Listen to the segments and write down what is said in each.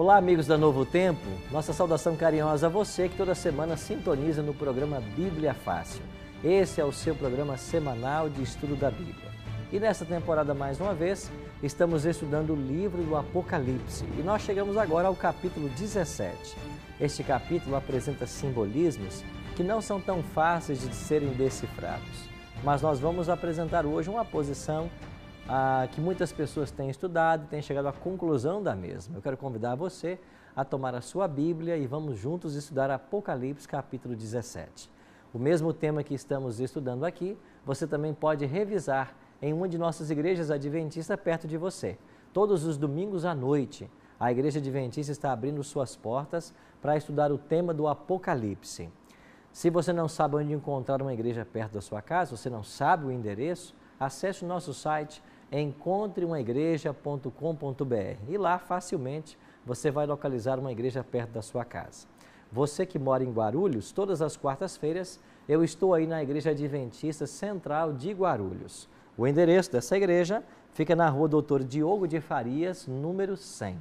Olá, amigos da Novo Tempo. Nossa saudação carinhosa a você que toda semana sintoniza no programa Bíblia Fácil. Esse é o seu programa semanal de estudo da Bíblia. E nesta temporada, mais uma vez, estamos estudando o livro do Apocalipse. E nós chegamos agora ao capítulo 17. Este capítulo apresenta simbolismos que não são tão fáceis de serem decifrados. Mas nós vamos apresentar hoje uma posição que muitas pessoas têm estudado e têm chegado à conclusão da mesma. Eu quero convidar você a tomar a sua Bíblia e vamos juntos estudar Apocalipse capítulo 17. O mesmo tema que estamos estudando aqui, você também pode revisar em uma de nossas igrejas adventistas perto de você. Todos os domingos à noite, a Igreja Adventista está abrindo suas portas para estudar o tema do Apocalipse. Se você não sabe onde encontrar uma igreja perto da sua casa, você não sabe o endereço, acesse o nosso site encontreumaigreja.com.br e lá facilmente você vai localizar uma igreja perto da sua casa. Você que mora em Guarulhos, todas as quartas-feiras eu estou aí na Igreja Adventista Central de Guarulhos. O endereço dessa igreja fica na rua Doutor Diogo de Farias, número 100.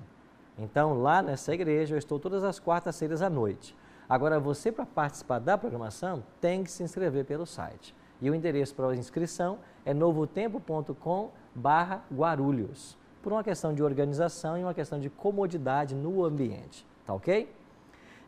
Então lá nessa igreja eu estou todas as quartas-feiras à noite. Agora você, para participar da programação, tem que se inscrever pelo site. E o endereço para a inscrição é novotempo.com/Guarulhos, por uma questão de organização e uma questão de comodidade no ambiente, tá ok?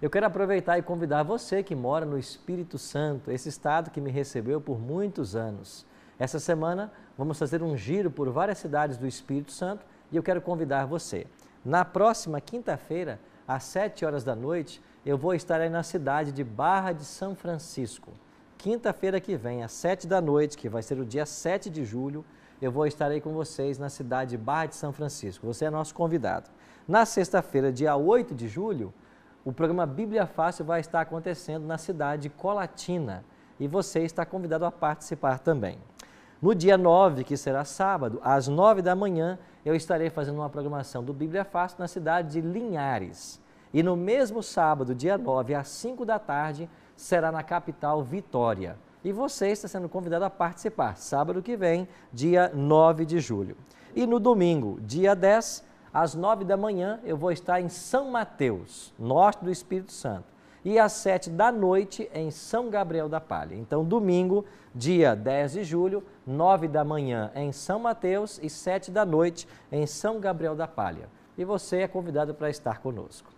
Eu quero aproveitar e convidar você que mora no Espírito Santo, esse estado que me recebeu por muitos anos. Essa semana vamos fazer um giro por várias cidades do Espírito Santo e eu quero convidar você. Na próxima quinta-feira, às 7 horas da noite, eu vou estar aí na cidade de Barra de São Francisco. Quinta-feira que vem, às 7 da noite, que vai ser o dia 7 de julho, eu vou estar aí com vocês na cidade de Barra de São Francisco. Você é nosso convidado. Na sexta-feira, dia 8 de julho, o programa Bíblia Fácil vai estar acontecendo na cidade de Colatina e você está convidado a participar também. No dia 9, que será sábado, às 9 da manhã, eu estarei fazendo uma programação do Bíblia Fácil na cidade de Linhares. E no mesmo sábado, dia 9, às 5 da tarde, será na capital Vitória. E você está sendo convidado a participar, sábado que vem, dia 9 de julho. E no domingo, dia 10, às 9 da manhã, eu vou estar em São Mateus, norte do Espírito Santo. E às 7 da noite, em São Gabriel da Palha. Então, domingo, dia 10 de julho, 9 da manhã em São Mateus e 7 da noite em São Gabriel da Palha. E você é convidado para estar conosco.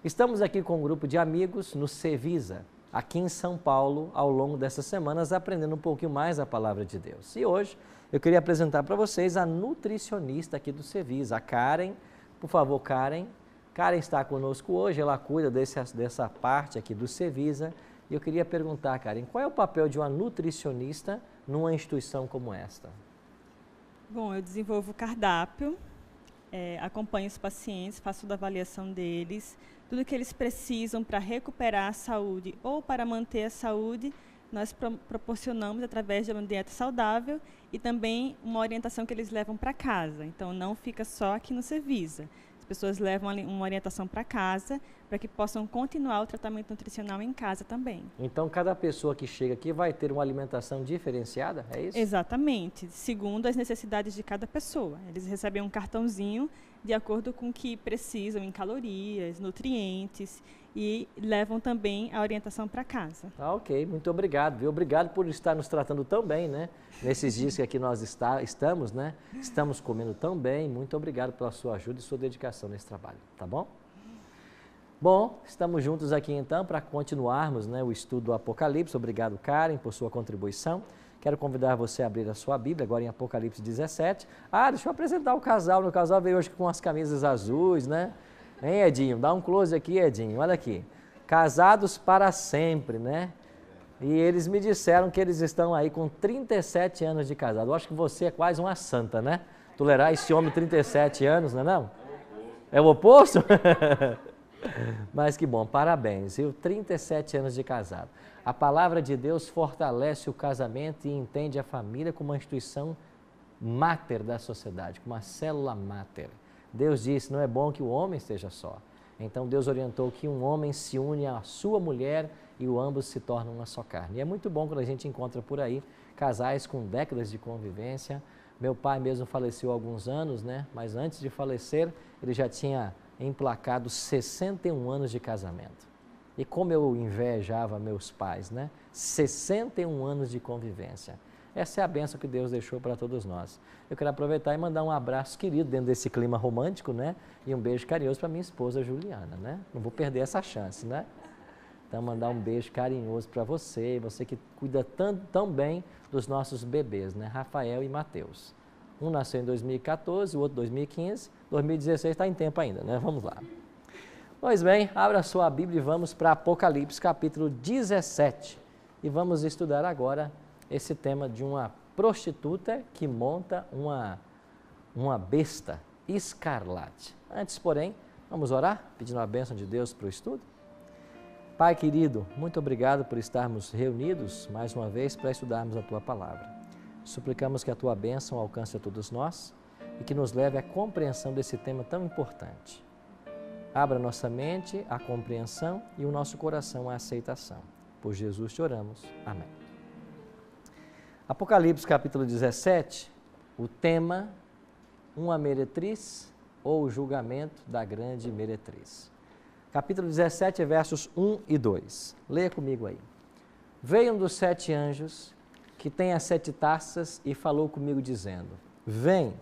Estamos aqui com um grupo de amigos no Cevisa, aqui em São Paulo, ao longo dessas semanas, aprendendo um pouquinho mais a Palavra de Deus. E hoje eu queria apresentar para vocês a nutricionista aqui do Cevisa, a Karen. Por favor, Karen. Karen está conosco hoje, ela cuida dessa parte aqui do Cevisa. E eu queria perguntar, Karen, qual é o papel de uma nutricionista numa instituição como esta? Bom, eu desenvolvo o cardápio, acompanho os pacientes, faço toda a avaliação deles, tudo que eles precisam para recuperar a saúde ou para manter a saúde, nós proporcionamos através de uma dieta saudável e também uma orientação que eles levam para casa. Então, não fica só aqui no Cevisa. As pessoas levam uma orientação para casa para que possam continuar o tratamento nutricional em casa também. Então, cada pessoa que chega aqui vai ter uma alimentação diferenciada, é isso? Exatamente, segundo as necessidades de cada pessoa. Eles recebem um cartãozinho de acordo com o que precisam em calorias, nutrientes e levam também a orientação para casa. Ok, muito obrigado, viu? Obrigado por estar nos tratando tão bem, né? Nesses dias que aqui nós estamos, né? Estamos comendo tão bem. Muito obrigado pela sua ajuda e sua dedicação nesse trabalho, tá bom? Bom, estamos juntos aqui então para continuarmos, né, o estudo do Apocalipse. Obrigado, Karen, por sua contribuição. Quero convidar você a abrir a sua Bíblia, agora em Apocalipse 17. Deixa eu apresentar o casal. O casal veio hoje com as camisas azuis, né? Hein, Edinho? Dá um close aqui, Edinho. Olha aqui. Casados para sempre, né? E eles me disseram que eles estão aí com 37 anos de casado. Eu acho que você é quase uma santa, né? Tolerar esse homem 37 anos, não é não? É o oposto? Mas que bom, parabéns, viu? 37 anos de casado. A palavra de Deus fortalece o casamento e entende a família como uma instituição máter da sociedade, como uma célula máter. Deus disse, não é bom que o homem esteja só. Então Deus orientou que um homem se une à sua mulher e ambos se tornam uma só carne. E é muito bom quando a gente encontra por aí casais com décadas de convivência. Meu pai mesmo faleceu há alguns anos, né? Mas antes de falecer, ele já tinha emplacados 61 anos de casamento. E como eu invejava meus pais, né? 61 anos de convivência. Essa é a bênção que Deus deixou para todos nós. Eu quero aproveitar e mandar um abraço querido dentro desse clima romântico, né? E um beijo carinhoso para minha esposa Juliana, né? Não vou perder essa chance, né? Então, mandar um beijo carinhoso para você que cuida tão bem dos nossos bebês, né? Rafael e Mateus. Um nasceu em 2014, o outro em 2015, 2016 está em tempo ainda, né? Vamos lá. Pois bem, abra sua Bíblia e vamos para Apocalipse, capítulo 17. E vamos estudar agora esse tema de uma prostituta que monta uma besta escarlate. Antes, porém, vamos orar, pedindo a bênção de Deus para o estudo? Pai querido, muito obrigado por estarmos reunidos mais uma vez para estudarmos a Tua Palavra. Suplicamos que a Tua bênção alcance a todos nós e que nos leve à compreensão desse tema tão importante. Abra nossa mente à compreensão e o nosso coração à aceitação. Por Jesus te oramos. Amém. Apocalipse capítulo 17, o tema, uma meretriz ou o julgamento da grande meretriz. Capítulo 17, versos 1 e 2. Leia comigo aí. Veio um dos 7 anjos que tem as 7 taças e falou comigo dizendo: Vem,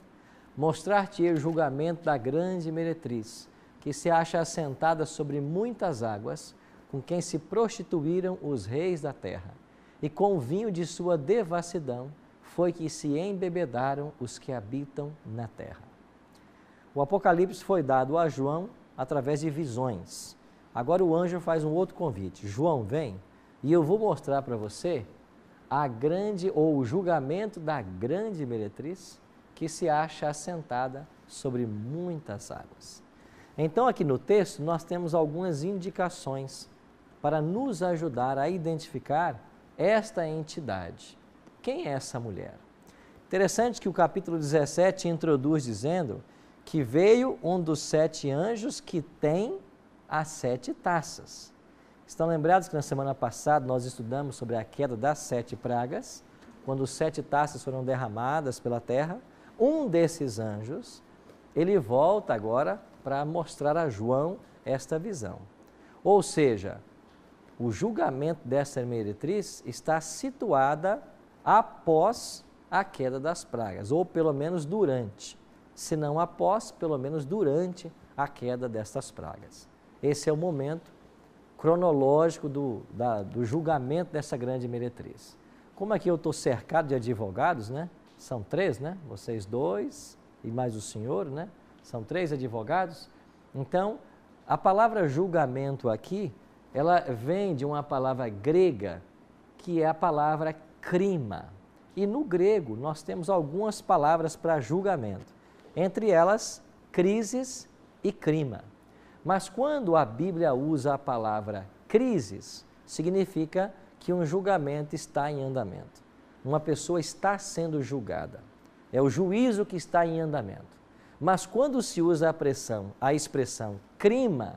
mostrar-te-ei o julgamento da grande meretriz, que se acha assentada sobre muitas águas, com quem se prostituíram os reis da terra, e com o vinho de sua devassidão foi que se embebedaram os que habitam na terra. O Apocalipse foi dado a João através de visões. Agora o anjo faz um outro convite. João, vem, e eu vou mostrar para você a grande, ou o julgamento da grande meretriz, que se acha assentada sobre muitas águas. Então, aqui no texto, nós temos algumas indicações para nos ajudar a identificar esta entidade. Quem é essa mulher? Interessante que o capítulo 17 introduz dizendo que veio um dos 7 anjos que tem as 7 taças. Estão lembrados que na semana passada nós estudamos sobre a queda das 7 pragas, quando 7 taças foram derramadas pela terra? Um desses anjos, ele volta agora para mostrar a João esta visão. Ou seja, o julgamento dessa meretriz está situada após a queda das pragas, ou pelo menos durante, se não após, pelo menos durante a queda destas pragas. Esse é o momento cronológico do julgamento dessa grande meretriz. Como aqui eu estou cercado de advogados, né? São 3, né? Vocês 2 e mais o senhor, né? São 3 advogados. Então, a palavra julgamento aqui, ela vem de uma palavra grega, que é a palavra crima. E no grego, nós temos algumas palavras para julgamento. Entre elas, crises e crima. Mas quando a Bíblia usa a palavra crises, significa que um julgamento está em andamento. Uma pessoa está sendo julgada. É o juízo que está em andamento. Mas quando se usa a expressão crima,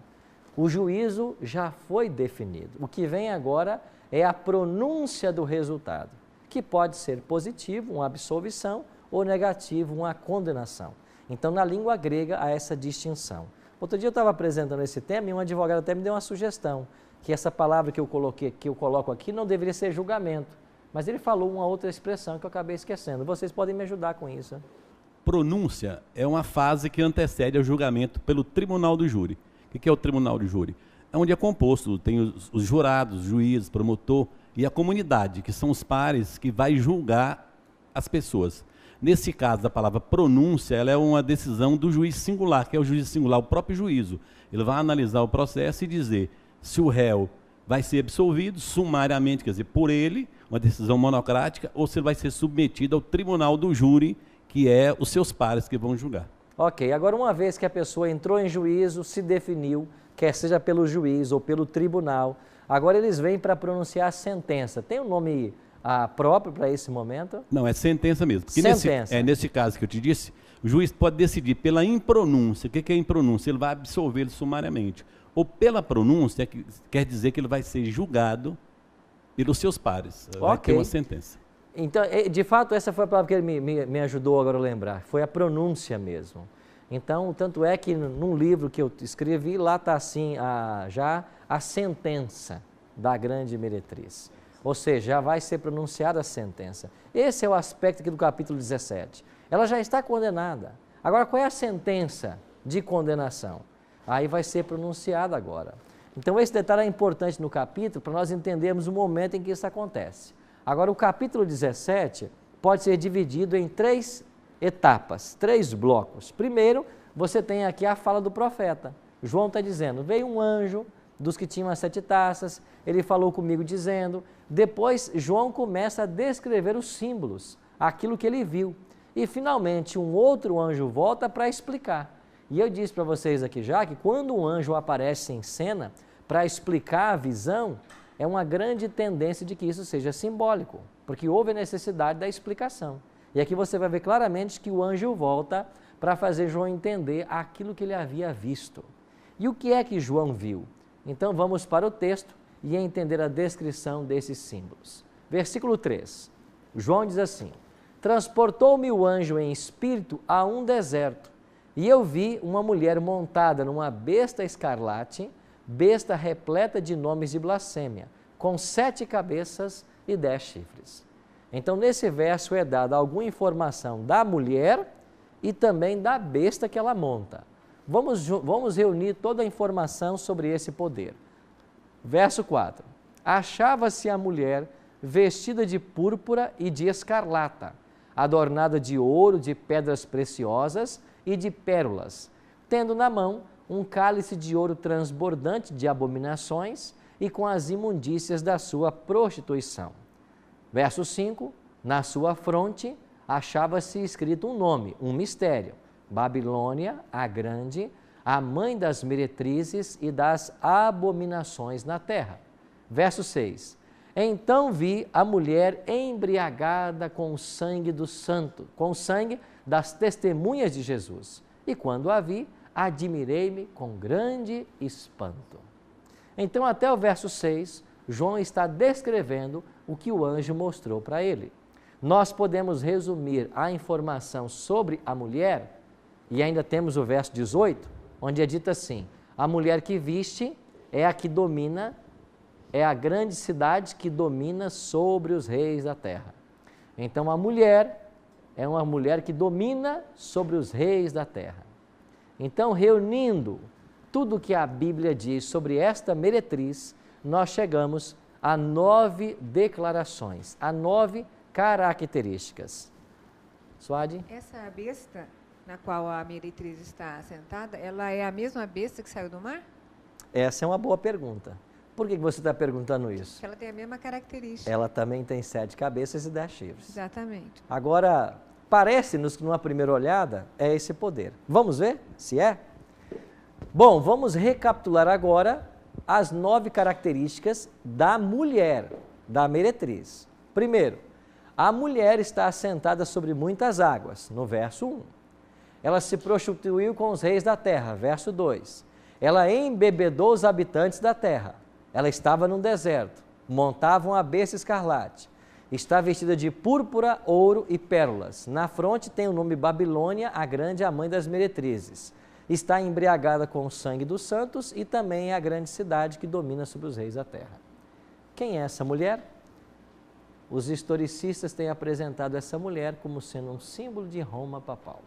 o juízo já foi definido. O que vem agora é a pronúncia do resultado, que pode ser positivo, uma absolvição, ou negativo, uma condenação. Então, na língua grega, há essa distinção. Outro dia eu estava apresentando esse tema e um advogado até me deu uma sugestão, que essa palavra que eu coloco aqui não deveria ser julgamento, mas ele falou uma outra expressão que eu acabei esquecendo. Vocês podem me ajudar com isso. Pronúncia é uma fase que antecede ao julgamento pelo tribunal do júri. O que é o tribunal do júri? É onde é composto, tem os jurados, juízes, promotor e a comunidade, que são os pares que vai julgar as pessoas. Nesse caso, a palavra pronúncia, ela é uma decisão do juiz singular, que é o juiz singular, o próprio juízo. Ele vai analisar o processo e dizer se o réu vai ser absolvido sumariamente, quer dizer, por ele, uma decisão monocrática, ou se ele vai ser submetido ao tribunal do júri, que é os seus pares que vão julgar. Ok, agora uma vez que a pessoa entrou em juízo, se definiu, quer seja pelo juiz ou pelo tribunal, agora eles vêm para pronunciar a sentença. Tem um nome próprio para esse momento? Não, é sentença mesmo. Porque sentença. Nesse caso que eu te disse, o juiz pode decidir pela impronúncia. O que é impronúncia? Ele vai absolver ele sumariamente. Ou pela pronúncia, quer dizer que ele vai ser julgado pelos seus pares. Vai ter uma sentença. Então, de fato, essa foi a palavra que ele me ajudou agora a lembrar. Foi a pronúncia mesmo. Então, tanto é que num livro que eu escrevi, lá está assim, já a sentença da grande meretriz. Ou seja, já vai ser pronunciada a sentença. Esse é o aspecto aqui do capítulo 17. Ela já está condenada. Agora, qual é a sentença de condenação? Aí vai ser pronunciada agora. Então, esse detalhe é importante no capítulo para nós entendermos o momento em que isso acontece. Agora, o capítulo 17 pode ser dividido em 3 etapas, 3 blocos. Primeiro, você tem aqui a fala do profeta. João está dizendo, veio um anjo dos que tinham as 7 taças, ele falou comigo dizendo, depois João começa a descrever os símbolos, aquilo que ele viu. E finalmente um outro anjo volta para explicar. E eu disse para vocês aqui já que quando um anjo aparece em cena para explicar a visão, é uma grande tendência de que isso seja simbólico, porque houve a necessidade da explicação. E aqui você vai ver claramente que o anjo volta para fazer João entender aquilo que ele havia visto. E o que é que João viu? Então vamos para o texto e entender a descrição desses símbolos. Versículo 3, João diz assim, transportou-me o anjo em espírito a um deserto, e eu vi uma mulher montada numa besta escarlate, besta repleta de nomes de blasfêmia, com 7 cabeças e 10 chifres. Então, nesse verso é dada alguma informação da mulher e também da besta que ela monta. Vamos reunir toda a informação sobre esse poder. Verso 4. Achava-se a mulher vestida de púrpura e de escarlata, adornada de ouro, de pedras preciosas e de pérolas, tendo na mão um cálice de ouro transbordante de abominações e com as imundícias da sua prostituição. Verso 5, na sua fronte achava-se escrito um nome, um mistério, Babilônia, a Grande, a mãe das meretrizes e das abominações na terra. Verso 6, então vi a mulher embriagada com o sangue do santo, com o sangue das testemunhas de Jesus, e quando a vi, admirei-me com grande espanto. Então, até o verso 6, João está descrevendo o que o anjo mostrou para ele. Nós podemos resumir a informação sobre a mulher, e ainda temos o verso 18, onde é dito assim, a mulher que viste é a que domina, é a grande cidade que domina sobre os reis da terra. Então, a mulher é uma mulher que domina sobre os reis da terra. Então, reunindo tudo o que a Bíblia diz sobre esta meretriz, nós chegamos a 9 declarações, a 9 características. Suade? Essa besta na qual a meretriz está sentada, ela é a mesma besta que saiu do mar? Essa é uma boa pergunta. Por que você está perguntando isso? Porque ela tem a mesma característica. Ela também tem 7 cabeças e 10 chifres. Exatamente. Agora, parece-nos que numa primeira olhada é esse poder. Vamos ver se é? Bom, vamos recapitular agora as 9 características da mulher, da meretriz. Primeiro, a mulher está assentada sobre muitas águas, no verso 1. Ela se prostituiu com os reis da terra, verso 2. Ela embebedou os habitantes da terra. Ela estava num deserto, montava uma besta escarlate. Está vestida de púrpura, ouro e pérolas. Na fronte tem o nome Babilônia, a Grande, a mãe das meretrizes. Está embriagada com o sangue dos santos e também é a grande cidade que domina sobre os reis da terra. Quem é essa mulher? Os historicistas têm apresentado essa mulher como sendo um símbolo de Roma papal.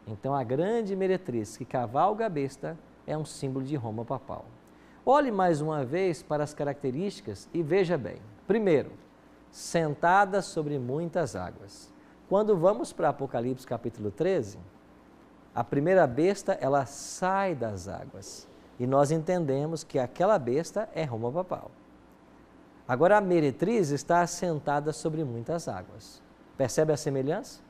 Então, a grande meretriz que cavalga a besta é um símbolo de Roma papal. Olhe mais uma vez para as características e veja bem. Primeiro, sentada sobre muitas águas. Quando vamos para Apocalipse capítulo 13, a primeira besta, ela sai das águas. E nós entendemos que aquela besta é Roma papal. Agora, a meretriz está assentada sobre muitas águas. Percebe a semelhança?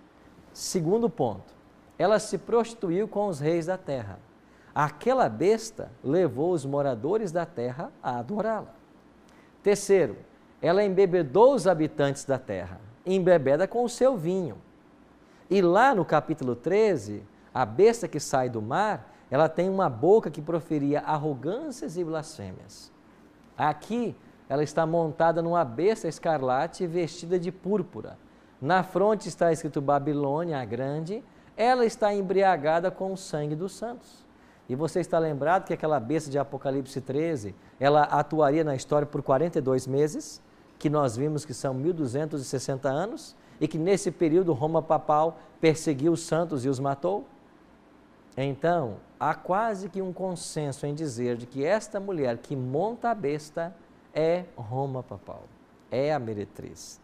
Segundo ponto, ela se prostituiu com os reis da terra. Aquela besta levou os moradores da terra a adorá-la. Terceiro, ela embebedou os habitantes da terra, embebeda com o seu vinho. E lá no capítulo 13, a besta que sai do mar, ela tem uma boca que proferia arrogâncias e blasfêmias. Aqui, ela está montada numa besta escarlate vestida de púrpura. Na fronte está escrito Babilônia, a Grande, ela está embriagada com o sangue dos santos. E você está lembrado que aquela besta de Apocalipse 13, ela atuaria na história por 42 meses, que nós vimos que são 1260 anos, e que nesse período Roma papal perseguiu os santos e os matou? Então, há quase que um consenso em dizer de que esta mulher que monta a besta é Roma papal, é a meretriz.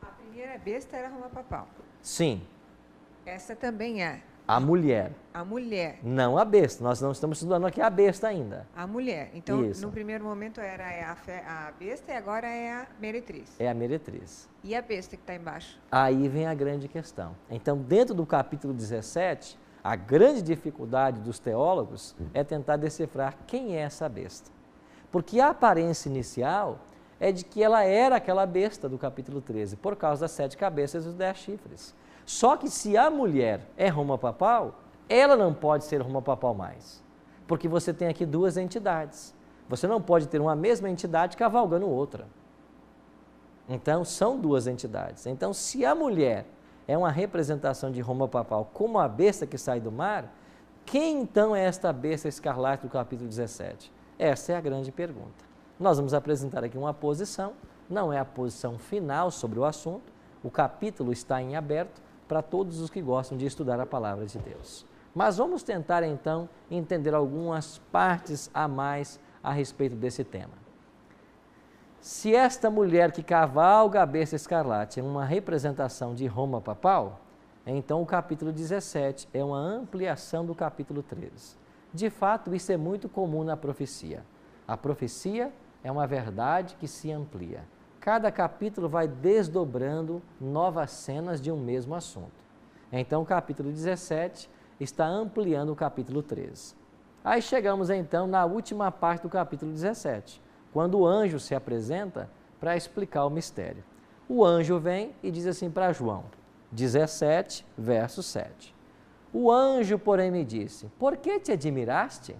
A primeira besta era Roma papal. Sim. Essa também é. A mulher. A mulher. Não a besta. Nós não estamos estudando aqui a besta ainda. A mulher. Então, Isso. no primeiro momento era a besta e agora é a meretriz. É a meretriz. E a besta que está embaixo? Aí vem a grande questão. Então, dentro do capítulo 17, a grande dificuldade dos teólogos é tentar decifrar quem é essa besta. Porque a aparência inicial é de que ela era aquela besta do capítulo 13, por causa das 7 cabeças e os 10 chifres. Só que se a mulher é Roma papal, ela não pode ser Roma papal mais. Porque você tem aqui duas entidades. Você não pode ter uma mesma entidade cavalgando outra. Então, são duas entidades. Então, se a mulher é uma representação de Roma papal como a besta que sai do mar, quem então é esta besta escarlate do capítulo 17? Essa é a grande pergunta. Nós vamos apresentar aqui uma posição, não é a posição final sobre o assunto, o capítulo está em aberto para todos os que gostam de estudar a palavra de Deus. Mas vamos tentar então entender algumas partes a mais a respeito desse tema. Se esta mulher que cavalga a besta escarlate é uma representação de Roma papal, então o capítulo 17 é uma ampliação do capítulo 13. De fato, isso é muito comum na profecia. A profecia é uma verdade que se amplia. Cada capítulo vai desdobrando novas cenas de um mesmo assunto. Então, o capítulo 17 está ampliando o capítulo 13. Aí chegamos então na última parte do capítulo 17, quando o anjo se apresenta para explicar o mistério. O anjo vem e diz assim para João, 17, verso 7. O anjo, porém, me disse, por que te admiraste?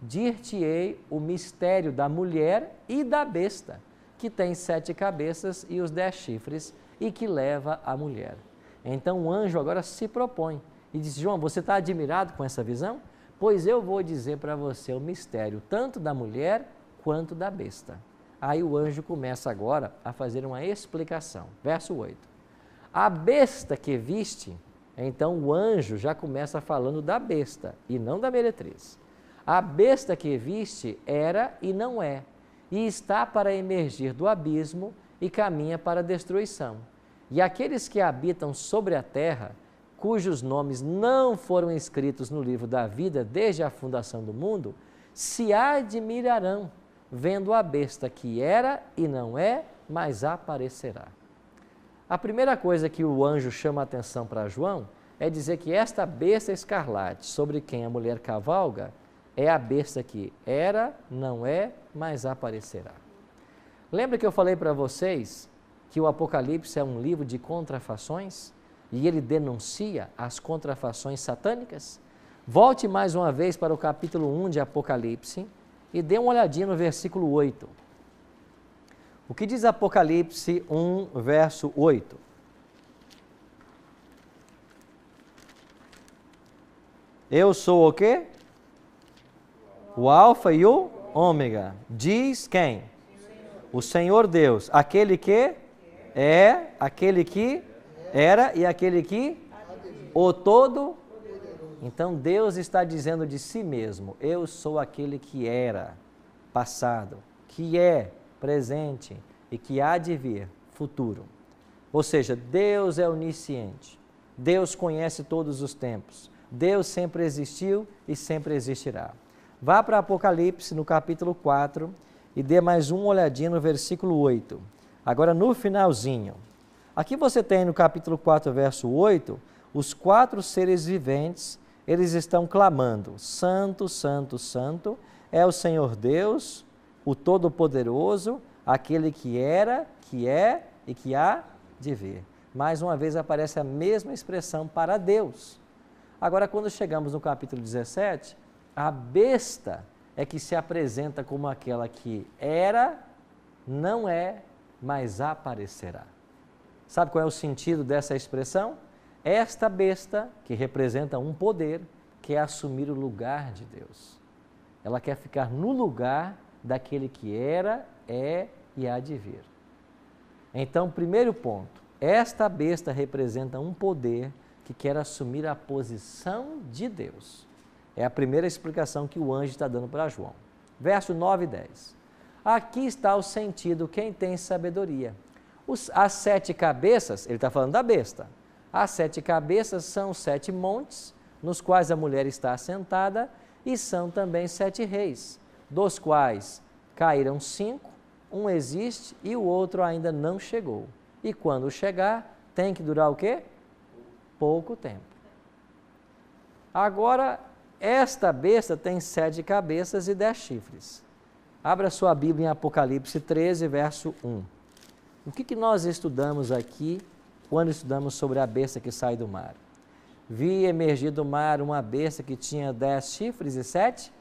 Dir-te-ei o mistério da mulher e da besta, que tem 7 cabeças e os 10 chifres, e que leva a mulher. Então o anjo agora se propõe e diz, João, você está admirado com essa visão? Pois eu vou dizer para você o mistério tanto da mulher quanto da besta. Aí o anjo começa agora a fazer uma explicação. Verso 8. A besta que viste, então o anjo já começa falando da besta e não da meretriz. A besta que viste era e não é, e está para emergir do abismo e caminha para a destruição. E aqueles que habitam sobre a terra, cujos nomes não foram escritos no livro da vida desde a fundação do mundo, se admirarão, vendo a besta que era e não é, mas aparecerá. A primeira coisa que o anjo chama a atenção para João é dizer que esta besta escarlate, sobre quem a mulher cavalga, é a besta que era, não é, mas aparecerá. Lembra que eu falei para vocês que o Apocalipse é um livro de contrafações e ele denuncia as contrafações satânicas? Volte mais uma vez para o capítulo 1 de Apocalipse e dê uma olhadinha no versículo 8. O que diz Apocalipse 1, verso 8? Eu sou o quê? O Alfa e o Ômega. Diz quem? O Senhor Deus. Aquele que é, aquele que era e aquele que o todo. Então Deus está dizendo de si mesmo, eu sou aquele que era, passado, que é, presente e que há de vir, futuro. Ou seja, Deus é onisciente, Deus conhece todos os tempos, Deus sempre existiu e sempre existirá. Vá para Apocalipse no capítulo 4 e dê mais uma olhadinha no versículo 8. Agora no finalzinho. Aqui você tem no capítulo 4, verso 8, os 4 seres viventes, eles estão clamando, Santo, Santo, Santo, é o Senhor Deus, o Todo-Poderoso, aquele que era, que é e que há de vir. Mais uma vez aparece a mesma expressão para Deus. Agora, quando chegamos no capítulo 17, a besta é que se apresenta como aquela que era, não é, mas aparecerá. Sabe qual é o sentido dessa expressão? esta besta, que representa um poder, quer assumir o lugar de Deus. Ela quer ficar no lugar daquele que era, é e há de vir. Então, primeiro ponto, esta besta representa um poder que quer assumir a posição de Deus. É a primeira explicação que o anjo está dando para João. Verso 9 e 10. Aqui está o sentido, quem tem sabedoria. As 7 cabeças, ele está falando da besta. As 7 cabeças são 7 montes, nos quais a mulher está assentada, e são também 7 reis, dos quais caíram 5, um existe e o outro ainda não chegou. E quando chegar, tem que durar o quê? Pouco tempo. Agora, esta besta tem 7 cabeças e 10 chifres. Abra sua Bíblia em Apocalipse 13, verso 1. O que nós estudamos aqui quando estudamos sobre a besta que sai do mar? Vi emergir do mar uma besta que tinha 10 chifres e 7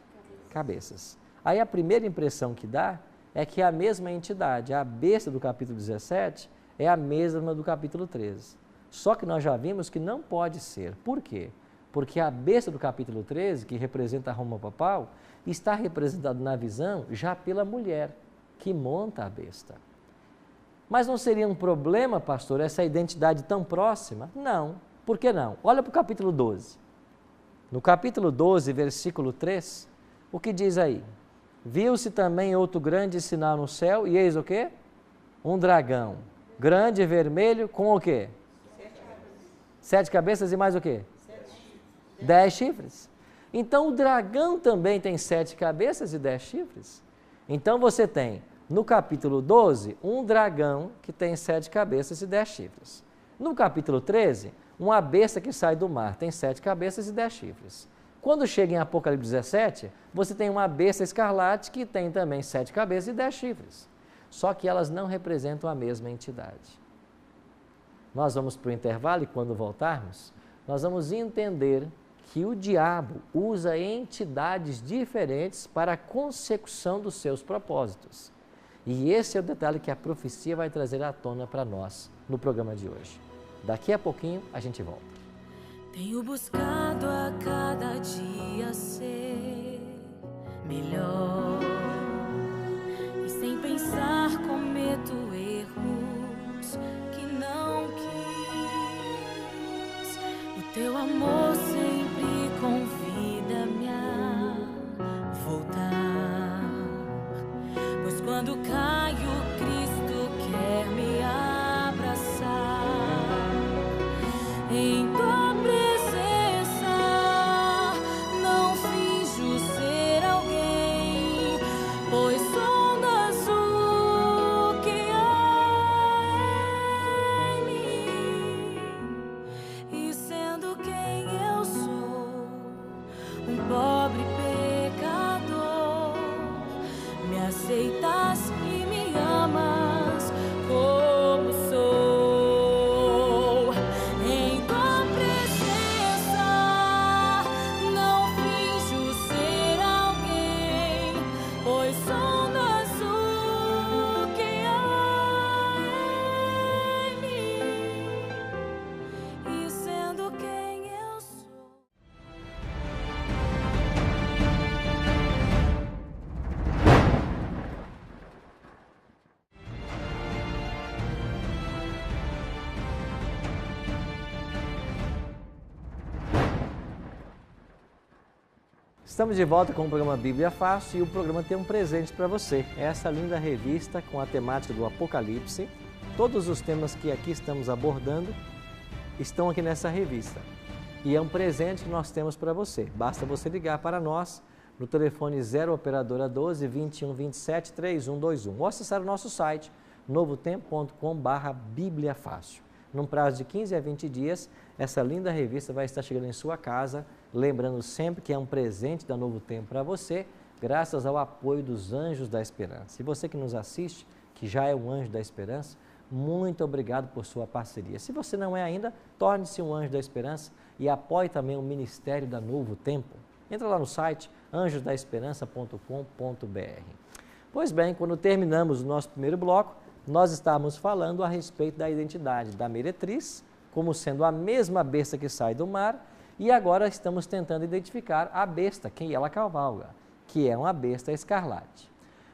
cabeças. Aí a primeira impressão que dá é que é a mesma entidade, a besta do capítulo 17 é a mesma do capítulo 13. Só que nós já vimos que não pode ser. Por quê? Porque a besta do capítulo 13, que representa a Roma papal, está representada na visão já pela mulher que monta a besta. Mas não seria um problema, pastor, essa identidade tão próxima? Não. Por que não? Olha para o capítulo 12. No capítulo 12, versículo 3, o que diz aí? Viu-se também outro grande sinal no céu, e eis o quê? Um dragão, grande e vermelho, com o quê? 7 cabeças e mais o quê? 10 chifres. Então o dragão também tem 7 cabeças e 10 chifres. Então você tem, no capítulo 12, um dragão que tem 7 cabeças e 10 chifres. No capítulo 13, uma besta que sai do mar, tem 7 cabeças e 10 chifres. Quando chega em Apocalipse 17, você tem uma besta escarlate que tem também 7 cabeças e 10 chifres. Só que elas não representam a mesma entidade. Nós vamos para o intervalo e quando voltarmos, nós vamos entender que o diabo usa entidades diferentes para a consecução dos seus propósitos. E esse é o detalhe que a profecia vai trazer à tona para nós no programa de hoje. Daqui a pouquinho a gente volta. Tenho buscado a cada dia ser melhor e sem pensar cometo erros que não quis. O teu amor sempre convida-me a voltar, pois quando caio, Cristo quer me abraçar. Em tua presença não finjo ser alguém, pois sondas o que há em mim. E sendo quem eu sou, um pobre pecador, me aceitas e me amas como sou. Em tua presença não finjo ser alguém, pois sondas o que há em mim. E sendo quem eu sou. Estamos de volta com o programa Bíblia Fácil e o programa tem um presente para você. Essa linda revista com a temática do Apocalipse. Todos os temas que aqui estamos abordando estão aqui nessa revista. E é um presente que nós temos para você. Basta você ligar para nós no telefone 0 operadora 12 21 27 3121 ou acessar o nosso site novotempo.com/Bíblia Fácil. Num prazo de 15 a 20 dias, essa linda revista vai estar chegando em sua casa, lembrando sempre que é um presente da Novo Tempo para você, graças ao apoio dos Anjos da Esperança. E você que nos assiste, que já é um Anjo da Esperança, muito obrigado por sua parceria. Se você não é ainda, torne-se um Anjo da Esperança e apoie também o Ministério da Novo Tempo. Entra lá no site anjosdaesperança.com.br. Pois bem, quando terminamos o nosso primeiro bloco, nós estávamos falando a respeito da identidade da meretriz como sendo a mesma besta que sai do mar, e agora estamos tentando identificar a besta, quem ela cavalga, que é uma besta escarlate.